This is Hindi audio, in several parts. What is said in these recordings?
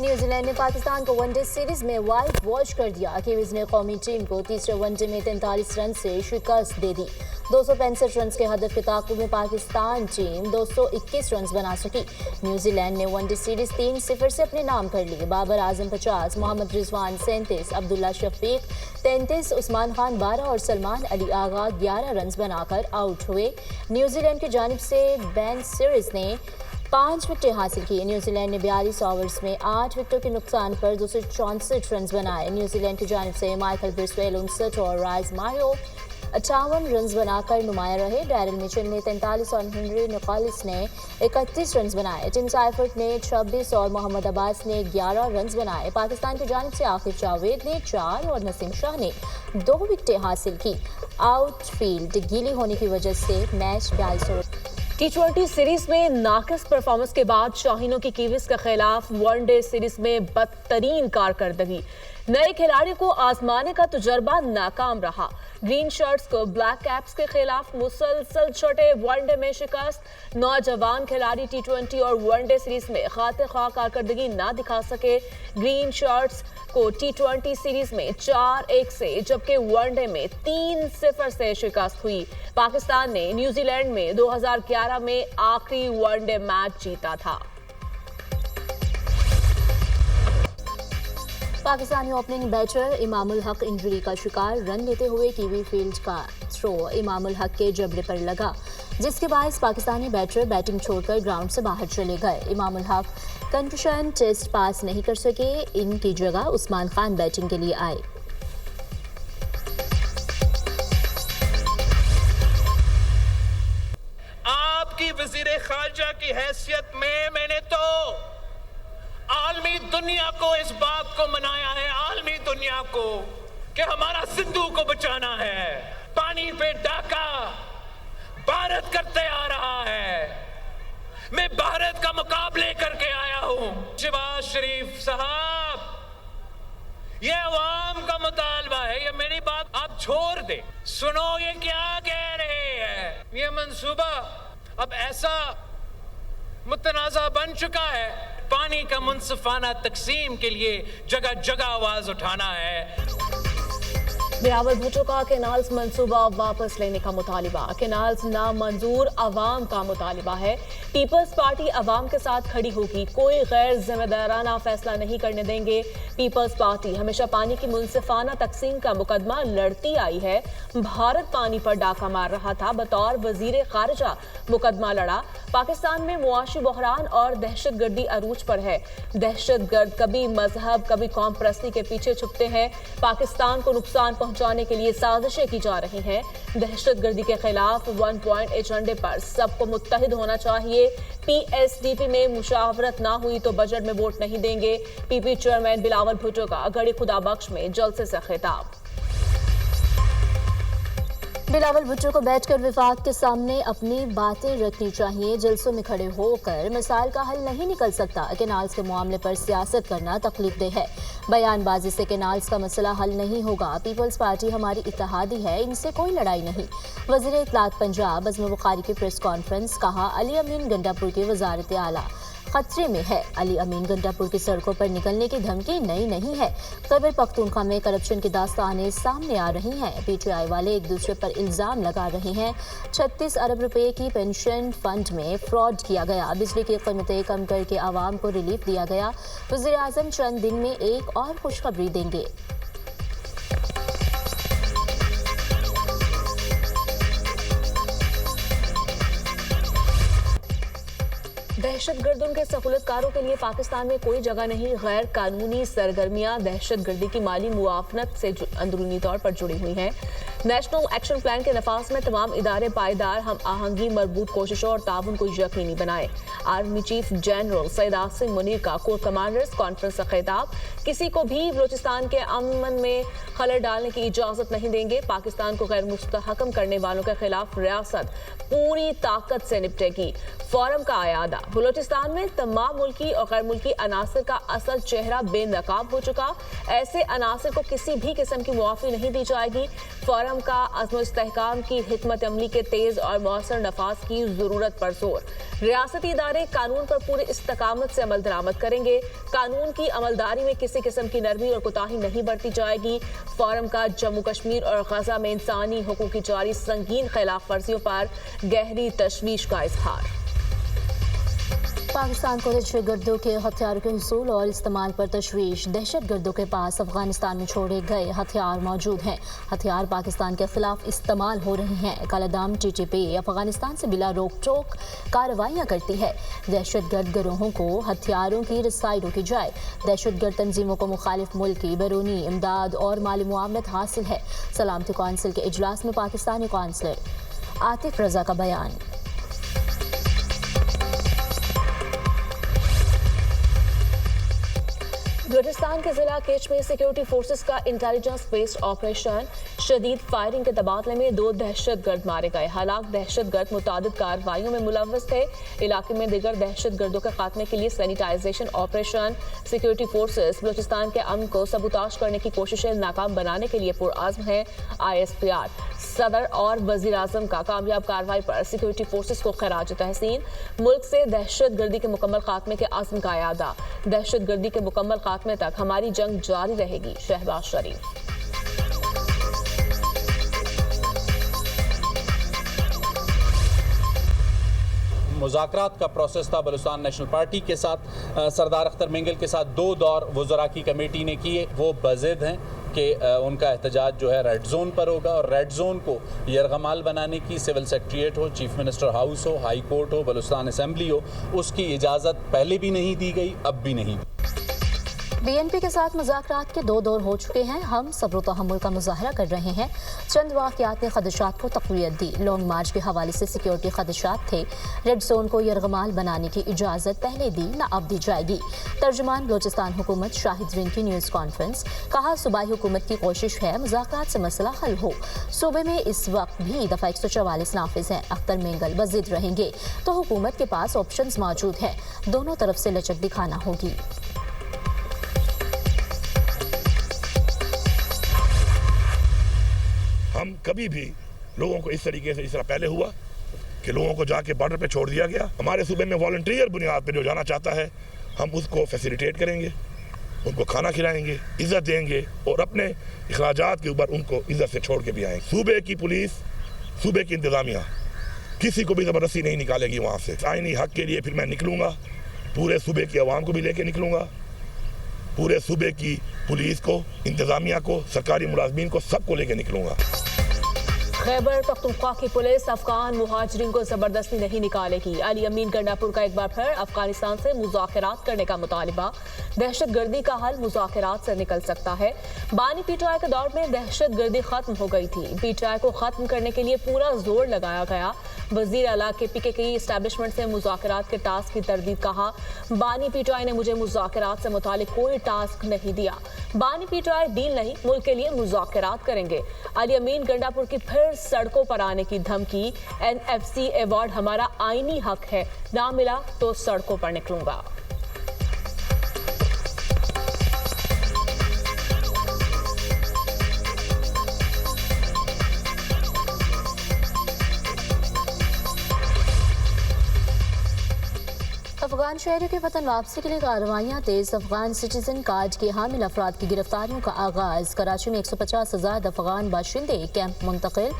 न्यूजीलैंड ने पाकिस्तान को वनडे सीरीज में वाइट वॉश कर दिया। कीवीज ने कौमी टीम को तीसरे वनडे में 43 रन से शिकस्त दे दी। 265 रन के हदफ के ताक़ुब में पाकिस्तान टीम 221 रन बना सकी। न्यूजीलैंड ने वनडे सीरीज 3-0 से अपने नाम कर ली। बाबर आजम 50, मोहम्मद रिजवान 37, अब्दुल्ला शफीक 33, उस्मान खान 12 और सलमान अली आगा 11 रन बनाकर आउट हुए। न्यूजीलैंड की जानिब से बेन सीरीज ने 5 विकेटें हासिल की। न्यूजीलैंड ने 42 ओवर्स में 8 विकेटों के नुकसान पर 264 रन बनाए। न्यूजीलैंड की जानिब से माइकल ब्रिस्वेल 59 और राइस मारियो 58 रन बनाकर नुमाया रहे। डैरिल मिचेल ने 43 और हेनरी निकोलस ने 31 रन बनाए। टिम साइफर्ट ने 26 और मोहम्मद अब्बास ने 11 रन बनाए। पाकिस्तान की जानिब से आकिब जावेद ने 4 और नसीम शाह ने 2 विकेटें हासिल की। आउटफील्ड गीली होने की वजह से मैच 42 T20 सीरीज में नाकिस परफॉर्मेंस के बाद शाहीनों की कीवीज के खिलाफ वनडे सीरीज में बदतरीन कारकर्दगी। नए खिलाड़ियों को आजमाने का तजुर्बा नाकाम रहा। ग्रीन शर्ट्स को ब्लैक कैप्स के खिलाफ मुसलसल छठे वनडे में शिकस्त। नौजवान खिलाड़ी T20 और वनडे सीरीज में खातिर ख्वाह कारकर्दगी ना दिखा सके। ग्रीन शर्ट्स को T20 सीरीज में 4-1 से जबकि वनडे में 3-0 से शिकस्त हुई। पाकिस्तान ने न्यूजीलैंड में 2011 में आखिरी वनडे मैच जीता था। Pakistani opening batter Imamul Haq injury का शिकार। रन लेते हुए कीवी फील्ड का थ्रो इमामुल हक के जबड़े पर लगा, जिसके बायस पाकिस्तानी बैटर बैटिंग छोड़कर ग्राउंड से बाहर चले गए। Imamul Haq condition test pass नहीं कर सके। इनकी जगह उस्मान खान बैटिंग के लिए आए। आपकी वजीर खारजा की हैसियत में मैंने तो आलमी दुनिया को इस बात को मनाया है, आलमी दुनिया को, कि हमारा सिंधु को बचाना है। पानी पे डाका भारत करते आ रहा है। मैं भारत का मुकाबले करके आया हूं। शहबाज शरीफ साहब, ये अवाम का मुतालबा है, ये मेरी बात आप छोड़ दे। सुनो ये क्या कह रहे हैं। ये मंसूबा अब ऐसा मुतनाज़ा बन चुका है, पानी का मुनसिफाना तकसीम के लिए जगह जगह आवाज उठाना है। बिलावल भुट्टो का कैनाल्स मंसूबा वापस लेने का मुतालिबा। कैनाल्स नामंजूर अवाम का मुतालिबा है। पीपल्स पार्टी अवाम के साथ खड़ी होगी। कोई गैर जिम्मेदाराना फैसला नहीं करने देंगे। पीपल्स पार्टी हमेशा पानी की मुनसिफाना तकसीम का मुकदमा लड़ती आई है। भारत पानी पर डाका मार रहा था, बतौर वजीर खारजा मुकदमा लड़ा। पाकिस्तान में मुआशी बहरान और दहशतगर्दी अरूज पर है। दहशतगर्द कभी मजहब कभी कौम परस्ती के पीछे छुपते हैं। पाकिस्तान को नुकसान पहुंचाने के लिए साजिशें की जा रही हैं। दहशतगर्दी के खिलाफ 1 पॉइंट एजेंडे पर सबको मुत्तहिद होना चाहिए। PSDP में मुशावरत ना हुई तो बजट में वोट नहीं देंगे। PP चेयरमैन बिलावल भुट्टो का गढ़ी खुदा बख्श में जलसे से खिताब। बिलावल भुट्टो को बैठकर विफाक के सामने अपनी बातें रखनी चाहिए। जलसों में खड़े होकर मसाइल का हल नहीं निकल सकता। कैनाल्स के मामले पर सियासत करना तकलीफदेह है। बयानबाजी से कैनाल्स का मसला हल नहीं होगा। पीपल्स पार्टी हमारी इत्तेहादी है, इनसे कोई लड़ाई नहीं। वज़ीर इत्तलात पंजाब अज़म बुखारी की प्रेस कॉन्फ्रेंस। कहा, अली अमीन गंडापुर की वज़ारत आला खतरे में है। अली अमीन गंडापुर की सड़कों पर निकलने की धमकी नई नहीं है। खैबर पख्तूनख्वा में करप्शन की दास्तानें सामने आ रही हैं। PTI वाले एक दूसरे पर इल्ज़ाम लगा रहे हैं। 36 अरब रुपए की पेंशन फंड में फ्रॉड किया गया। बिजली की कीमतें कम करके आवाम को रिलीफ दिया गया। वज़ीर आज़म चंद दिन में एक और खुशखबरी देंगे। दहशतगर्दों के सहूलतकारों के लिए पाकिस्तान में कोई जगह नहीं। गैर कानूनी सरगर्मियां दहशतगर्दी की माली मुआवनत से अंदरूनी तौर पर जुड़ी हुई हैं। नेशनल एक्शन प्लान के नफाज में तमाम इदारे पायदार हम आहंगी, मजबूत कोशिशों और ताउन को यकीनी बनाए। Army chief general Syed Asim Munir का कोर कमांडर्स कॉन्फ्रेंस का खिताब। किसी को भी बलूचिस्तान के अमन में खलल डालने की इजाजत नहीं देंगे। पाकिस्तान को गैर मुस्तहकम करने वालों के खिलाफ रियासत पूरी ताकत से निपटेगी। फोरम का आयादा। बलूचिस्तान में तमाम मुल्की और गैर मुल्की अनासर का असल चेहरा बेनकाब हो चुका। ऐसे अनासर को किसी भी किस्म की मुआफी नहीं दी जाएगी। फोरम फॉरम का अज़्म इस्तेहकाम की हिकमत अमली के तेज और मौसर नफाज की जरूरत पर जोर। रियासती इदारे कानून पर पूरी इस्तकामत से अमल दरामद करेंगे। कानून की अमलदारी में किसी किस्म की नरमी और कोताही नहीं बरती जाएगी। फॉरम का जम्मू कश्मीर और गजा में इंसानी हुकूक की जारी संगीन खिलाफ वर्जियों पर गहरी तशवीश का इजहार। पाकिस्तान को दहशतगर्दों के हथियारों के हुसूल और इस्तेमाल पर तशवीश। दहशतगर्दों के पास अफगानिस्तान में छोड़े गए हथियार मौजूद हैं। हथियार पाकिस्तान के खिलाफ इस्तेमाल हो रहे हैं। कालादम TTP अफगानिस्तान से बिला रोक टोक कार्रवाइयाँ करती है। दहशतगर्द गिरोहों को हथियारों की रसाई रोकी जाए। दहशतगर्द तंजीमों को मुखालिफ मुल्क की बैरूनी इमदाद और माली मुआवनत हासिल है। सलामती कौंसिल के इजलास में पाकिस्तानी कौंसलर आतिफ रजा का बयान। बलूचिस्तान के जिला केच में सिक्योरिटी फोर्सेस का इंटेलिजेंस बेस्ड ऑपरेशन शदीद फायरिंग के तबादले में 2 दहशतगर्द मारे गए। हालांकि दहशतगर्द मुतादिद कार्रवाइयों में मुलव्वस थे। इलाके में दिगर दहशतगर्दों के खात्मे के लिए sanitization operation. Security forces Balochistan के अमन को सबूताश करने की कोशिशें नाकाम बनाने के लिए पुरआज़्म है। ISPR सदर और वजीर आजम का कामयाब कार्रवाई पर सिक्योरिटी फोर्सेस को खराज तहसीन। मुल्क से दहशतगर्दी के मुकम्मल खात्मे के आज़म का यादा। दहशतगर्दी के मुकम्मल खात्मे तक हमारी जंग जारी रहेगी। शहबाज शरीफ। मुज़ाकरात का प्रोसेस था बलूचिस्तान नेशनल पार्टी के साथ सरदार अख्तर मिंगल के साथ 2 दौर वज़रा की कमेटी ने किए। वो बज़िद हैं कि उनका एहतजाज जो है रेड जोन पर होगा और रेड जोन को यरगमाल बनाने की सिविल सेक्रेटरीट हो, चीफ मिनिस्टर हाउस हो, हाई कोर्ट हो, बलूचिस्तान असम्बली हो, उसकी इजाज़त पहले भी नहीं दी गई, अब भी नहीं। BNP के साथ मुज़ाकरात के 2 दौर हो चुके हैं। हम सब्र तहम्मुल का मुज़ाहरा कर रहे हैं। चंद वाक़यात ने खदशात को तक़वियत दी। लॉन्ग मार्च के हवाले से सिक्योरिटी खदशात थे। रेड जोन को यरगमाल बनाने की इजाज़त पहले दी न अब दी जाएगी। तर्जुमान बलूचिस्तान हुकूमत शाहिद रिन की न्यूज़ कॉन्फ्रेंस। कहा सूबाई हुकूमत की कोशिश है मुज़ाकरात से मसला हल हो। सूबे में इस वक्त भी दफ़ा 144 नाफिज हैं। अख्तर मिंगल वज़ीर रहेंगे तो हुकूमत के पास ऑप्शंस मौजूद हैं। दोनों तरफ से लचक दिखाना होगी। हम कभी भी लोगों को इस तरीके से, जिस तरह पहले हुआ कि लोगों को जाके बॉर्डर पे छोड़ दिया गया, हमारे सूबे में वॉलंटियर बुनियाद पे जो जाना चाहता है हम उसको फैसिलिटेट करेंगे, उनको खाना खिलाएंगे, इज्जत देंगे और अपने अखराजात के ऊपर उनको इज्जत से छोड़ के भी आएंगे। सूबे की पुलिस, सूबे की इंतज़ामिया किसी को भी ज़बरदस्ती नहीं निकालेगी वहाँ से। आईनी हक के लिए फिर मैं निकलूँगा, पूरे सूबे की आवाम को भी लेके निकलूँगा, पूरे सूबे की पुलिस को, इंतज़ामिया को, सरकारी मुलाजमीन को, सबको लेके निकलूँगा। खैबर पख्तूनख्वा की पुलिस अफगान मुहाजिरीन को जबरदस्ती नहीं निकालेगी। अली अमीन गंडापुर का एक बार फिर अफगानिस्तान से मुज़ाकरात करने का मुतालिबा। दहशतगर्दी का हल मुज़ाकरात से निकल सकता है। बानी PTI के दौर में दहशतगर्दी खत्म हो गई थी। PTI को खत्म करने के लिए पूरा जोर लगाया गया। वजीर आला के PKK इस्टेब्लिशमेंट से मुज़ाकरात के टास्क की तरदीद। कहा बानी PTI ने मुझे मुज़ाकरात से मुतालिक कोई टास्क नहीं दिया। बानी PTI डील नहीं, मुल्क के लिए मुज़ाकरात करेंगे। अली अमीन गंडापुर की फिर सड़कों पर आने की धमकी। NFC अवार्ड हमारा आईनी हक है, ना मिला तो सड़कों पर निकलूंगा। अफगान शहरियों के वतन वापसी के लिए कार्रवाइयाँ तेज। अफगान सिटीजन कार्ड के हामिल अफराद की गिरफ्तारियों का आगाज। कराची में 150 से ज़्यादा अफगान बाशिंदे कैंप मुंतकिल।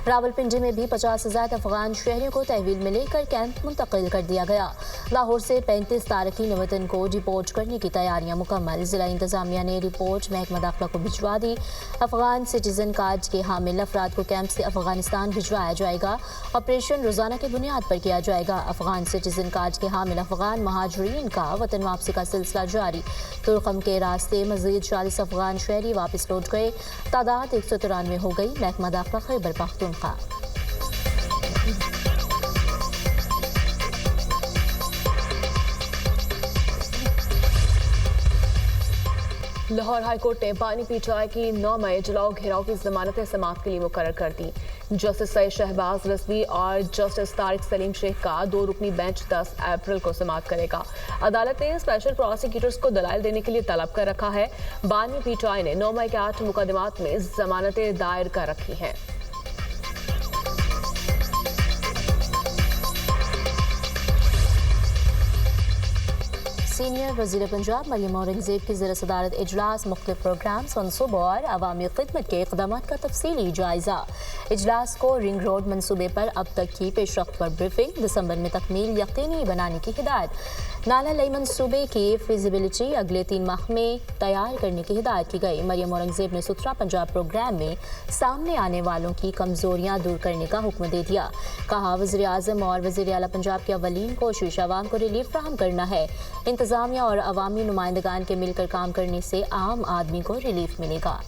रावलपिंडी में भी 50 से ज़्यादा अफगान शहरियों को तहवील में लेकर कैंप मुंतकिल कर दिया गया। लाहौर से 35 तारकीन वतन को डिपोर्ट करने की तैयारियां मुकम्मल। जिला इंतजामिया ने रिपोर्ट महकमा दाखिला को भिजवा दी। अफगान सिटीजन कार्ड के हामिल अफराद को कैंप से अफगानिस्तान भिजवाया जाएगा। ऑपरेशन रोजाना की बुनियाद पर किया जाएगा। अफगान सिटीजन कार्ड के हामिल अफगान महाजरीन का वतन वापसी का सिलसिला जारी। तुर्कम के रास्ते मजीद 40 अफगान शहरी वापस लौट गए। तादाद 193 हो गई। महकमा दाखिला खैबर पख्तूनख्वा। लाहौर हाईकोर्ट ने बानी PTI की 9 मई जलाओ घेराव की जमानतें समाअत के लिए मुकर्रर कर दी। जस्टिस सईद शहबाज रिजवी और जस्टिस तारिक सलीम शेख का 2 रुकनी बेंच 10 अप्रैल को समाअत करेगा। अदालत ने स्पेशल प्रोसिक्यूटर्स को दलाइल देने के लिए तलब कर रखा है। बानी पीटीआई ने 9 मई के 8 मुकदमात में जमानतें दायर कर रखी हैं। सीनियर वज़ीर पंजाब मरियम औरंगज़ेब की ज़ेर सदारत इजलास मुख्तलिफ प्रोग्राम्स, मनसूबों और अवामी खिदमत के इक़दाम का तफसीली जायज़ा। इजलास को रिंग रोड मनसूबे पर अब तक की पेशरफ्त पर ब्रीफिंग, दिसंबर में तकमील यकीनी बनाने की हिदायत। नाला लई मनसूबे की फिजिबिलिटी अगले 3 माह में तैयार करने की हिदायत की गई। मरियम औरंगज़ेब ने सुथरा पंजाब प्रोग्राम में सामने आने वालों की कमज़ोरियाँ दूर करने का हुक्म दे दिया। कहा, वज़ीर आज़म और वज़ीर आला पंजाब की अवलीन कोशिश आवाम को रिलीफ फराहम करना है। इंतज़ामिया और अवामी नुमाइंदगान के मिलकर काम करने से आम आदमी को रिलीफ मिलेगा।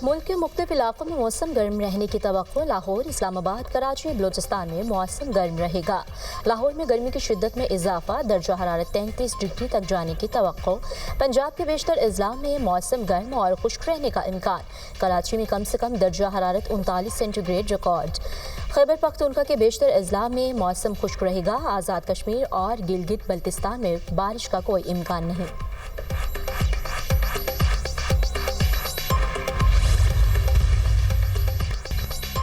मुल्क के मुख्तलिफ इलाकों में मौसम गर्म रहने की तवक्को। लाहौर, इस्लामाबाद, कराची, बलोचिस्तान में मौसम गर्म रहेगा। लाहौर में गर्मी की शिद्दत में इजाफा, दर्जा हरारत 33 डिग्री तक जाने की तवक्को। पंजाब के बेशतर अजला में मौसम गर्म और खुश्क रहने का इम्कान। कराची में कम से कम दर्जा हरारत 39 सेंटीग्रेड रिकॉर्ड। खैबर पख्तूनख्वा के बेशतर अजला में मौसम खुश्क रहेगा। आज़ाद कश्मीर और गिलगित बल्तिस्तान में बारिश का कोई इम्कान नहीं।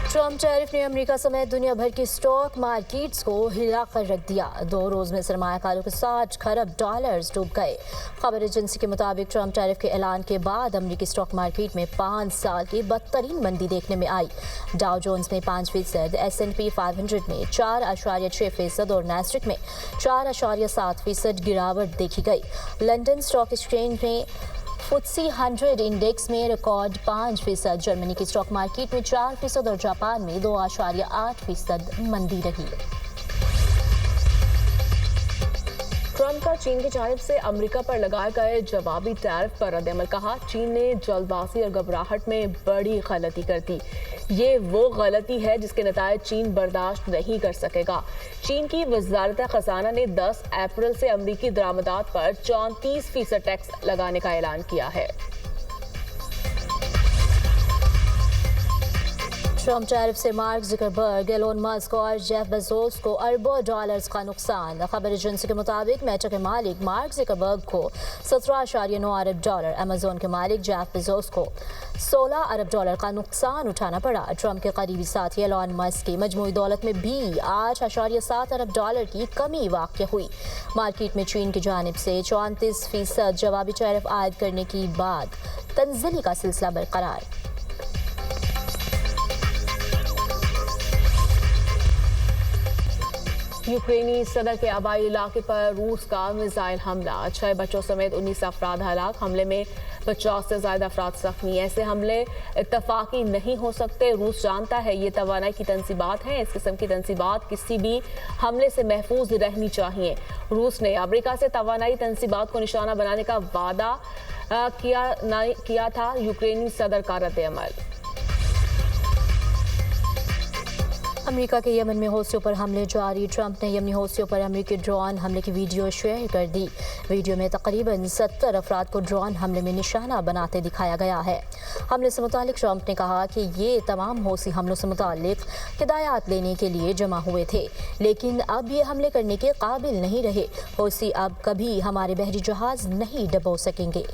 ट्रम्प टैरिफ ने अमेरिका समेत दुनिया भर की स्टॉक मार्केट्स को हिला कर रख दिया। 2 रोज में सरमायाकारों के 60 खरब डॉलर्स डूब गए। खबर एजेंसी के मुताबिक ट्रम्प टैरिफ के ऐलान के बाद अमेरिकी स्टॉक मार्केट में 5 साल की बदतरीन मंदी देखने में आई। डाउ जोन्स में 5%, S&P 500 में 4.6% और नैस्डैक में 4.7% गिरावट देखी गई। लंदन स्टॉक एक्सचेंज में FTSE 100 इंडेक्स में रिकॉर्ड 5%, जर्मनी की स्टॉक मार्केट में 4% और जापान में 2.8% मंदी रही। ट्रम्प का चीन की जानिब से अमेरिका पर लगाए गए जवाबी टैरिफ पर रद्द-ए-अमल। कहा, चीन ने जल्दबाजी और घबराहट में बड़ी गलती कर दी। ये वो गलती है जिसके नतायज चीन बर्दाश्त नहीं कर सकेगा। चीन की वजारत खजाना ने 10 अप्रैल से अमेरिकी दरामदात पर 34% टैक्स लगाने का ऐलान किया है। ट्रम्प टैरिफ से मार्क ज़ुकरबर्ग, एलोन मस्क और जेफ बेजोस को अरबों डॉलर्स का नुकसान। खबर एजेंसी के मुताबिक मेटा के मालिक मार्क ज़ुकरबर्ग को 17.9 अरब डॉलर, अमेज़न के मालिक जेफ बेजोस को 16 अरब डॉलर का नुकसान उठाना पड़ा। ट्रम्प के करीबी साथी एलोन मस्क की मजमूई दौलत में भी 8.7 अरब डॉलर की कमी वाक़ हुई। मार्केट में चीन की जानिब से 34% जवाबी टैरिफ आयद करने की बाद तंज़ली का सिलसिला बरकरार। यूक्रेनी सदर के आबाई इलाके पर रूस का मिसाइल हमला, 6 बच्चों समेत 19 अफराद हलाक। हमले में 50 से ज्यादा अफराद जख्मी। ऐसे हमले इत्तफाकी नहीं हो सकते। रूस जानता है ये तवानाई की तंसीबात हैं। इस किस्म की तंसीबात किसी भी हमले से महफूज रहनी चाहिए। रूस ने अमेरिका से तवानाई तंसीबात को निशाना बनाने का वादा किया था। यूक्रेनी सदर का रद्द-ए-अमल। अमेरिका के यमन में हौसियों पर हमले जारी। ट्रंप ने यमनी हौसियों पर अमेरिकी ड्रोन हमले की वीडियो शेयर कर दी। वीडियो में तकरीबन 70 अफराद को ड्रोन हमले में निशाना बनाते दिखाया गया है। हमले से मुतालिक ट्रंप ने कहा कि ये तमाम हौसी हमलों से मुतालिक हिदायत लेने के लिए जमा हुए थे, लेकिन अब ये हमले करने के काबिल नहीं रहे। हौसी अब कभी हमारे बहरी जहाज नहीं डबो सकेंगे।